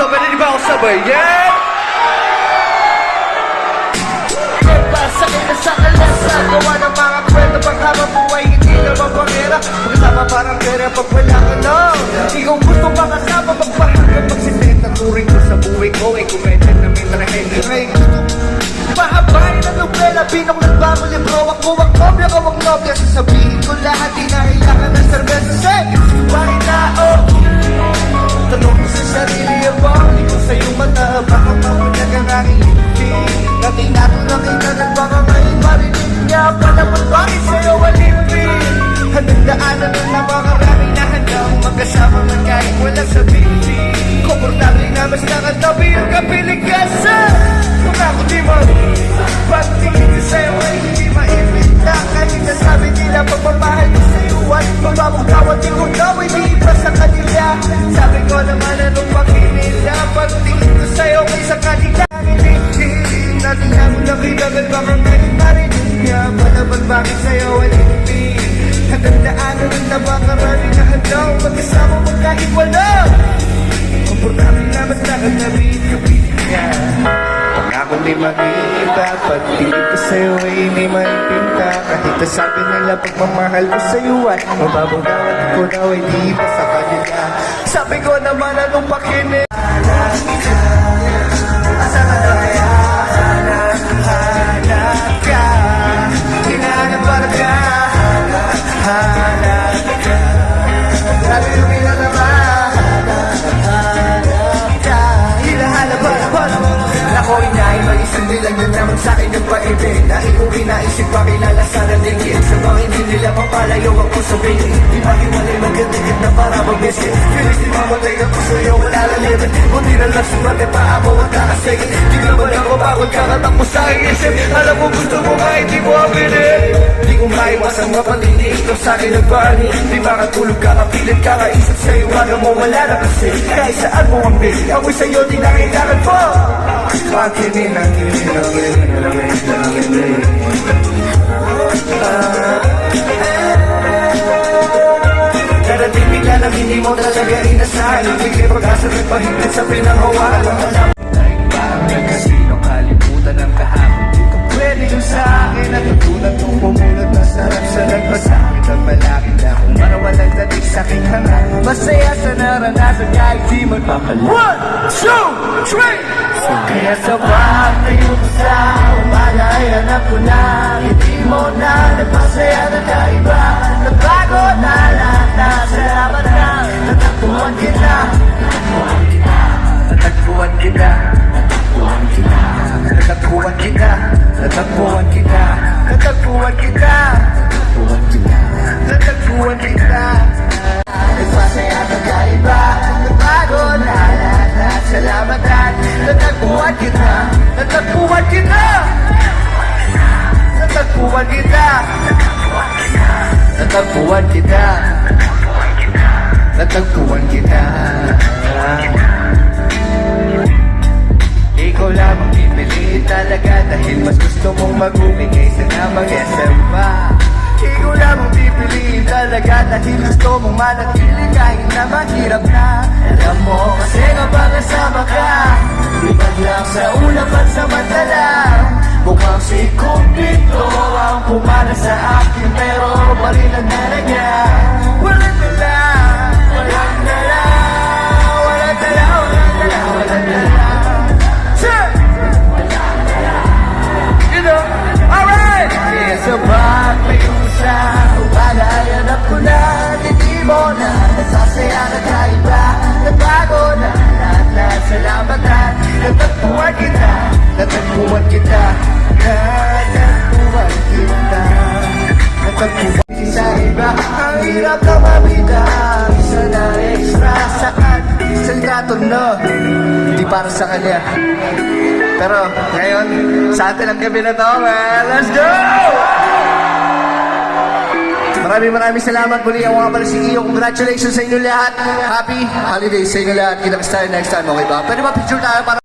to, pwede di ba ako sabay? Yeah! Sakit na sa kalasa, gawa ng mga kwento pag habang buhay, hindi naman pangera. Pagkasama parang pera pag wala ka na. Ikaw gusto pa kasama, magpahanggang magsisend na turing ko sa buhay ko. Ay kumedyan na may narahengiray. Pahabay na nobela, pinong nagbago libro. Ako ang nobya, ako ang nobya. Sasabihin ko lahat, di nahilangan ng serbesa. Say, bakit na, oh? Tanong ko sa sarili, abang ko sa'yo mata. Baka mamunyag ang aking lipin. Dati nato nakita, nagbaka ngayon marinig niya. Panapot bakit sa'yo alipin. Handang daanan ng napakarami na handang magkasama man kahit walang sabihin. Komportable na mas nakatabi ang kapiligasa. Kung ako di mo pagtingin ko sa'yo ay hindi maibigta. Kahit nasabi nila pagmamahal ko sa'yo at mababagkawat ikaw daw ay di iba sa kanila. Sabi ko naman anong pakinila. Pagtingin ko sa'yo ay sa kanila. Natin ako nakilagal baka ngayon marinig niya. Panaban bakit sa'yo alipin. Hatandaanan ng napakarami na handang magkasama mo kahit wala. Komportable na mas nakatabi-tabi niya. Pag ako di mag-iiba, pag-ibig ko sa'yo ay hindi maipinta. Kahit nasabi nila pagmamahal ko sa'yo at mababang daw at ikaw daw ay di iba sa kanila. Sabi ko naman anong pakinig. Asa ka na kaya? Hanap ka, hinahanap para ka. Hanap ka, sabi yung pinanaman. Hanap ka, hinahanap para ako inay, mag-isang nilang yun naman sa'kin yung paibig. Na ikaw inaisip pa kilala sa naligid. Sa mga hindi nila papalayo ako sabihin. Di ba hiwalay magkatigit na para mag-miss. Pilis di mamatay ka puso yung wala lalibin. Buti na lang sumagot pa ako at kakasagin. Di ka ba lang mapagod kakatakbo sa aking isip. Alam mo gusto mo nga hindi mo aminin. Di ko maiwasang mapatinig ito sa akin nagbani. Di makatulog ka, kapilit ka, kaisip sa'yo. Wala mo wala na kasi kahit saan mo ang busy. Ako'y sa'yo di na kailangan po. Pakinin ang darating bigla lang hindi mo talaga inasahan. Ibigay pag-asa at pahigit sa pinanghawakan. Alam mo na parang nagkasino, kalimutan ang kahapon. Di ka pwede yung sa akin. Natutunan kong bumulat na sarap sa nagpasakit. Ang malaki na kung marawalang dating sa aking hanga. Masaya sa naranasan kahit di magpapala. 1, 2, 3! Kaya sa pagtayo ko sa umaga ay hanap ko na. Hindi mo na nagpasaya na kaiba. Nagbago na lahat na salamat na. Natagpuan kita. Natagpuan kita. Natagpuan kita. Natagpuan kita. Natagpuan kita. Natagpuan kita. Nagpasaya na kaiba. Nagbago na lahat na salamat na. Natagpuan kita. Natagpuan kita. Natagpuan kita. Natagpuan kita. Natagpuan kita. Ikaw lamang pipili talaga dahil mas gusto mong magbibigay sa namang SM pa. Ikaw lamang pipiliin talaga dahil gusto mong manatili kahit na mahirap na. Alam mo kasi kapag kasama ka, ibag lang sa ulang pansamantala. Mukhang si Cupido ang pumana sa akin pero balilan na na niya. Walang dala, walang dala, walang dala, walang dala, walang dala. Sir! You know, alright! Kaya sa pagtayo sa umaga ay hanap ko na. Hindi mo na nasasaya na kaiba. Nagbago na lahat na salamat na. Natagpuan kita. Natagpuan kita. Natagpuan kita. Natagpuan sa iba. Ang hirap na mabida. Isa na extra saan. Isang gato no. Hindi para sa kanya. Pero ngayon, sa atin ang gabi na to, man. Let's go! Maraming salamat muli. Ako nga pala si Iyo. Congratulations sa inyo lahat. Happy holidays sa inyo lahat. Kita-kits tayo next time. Okay ba? Pwede ba picture tayo para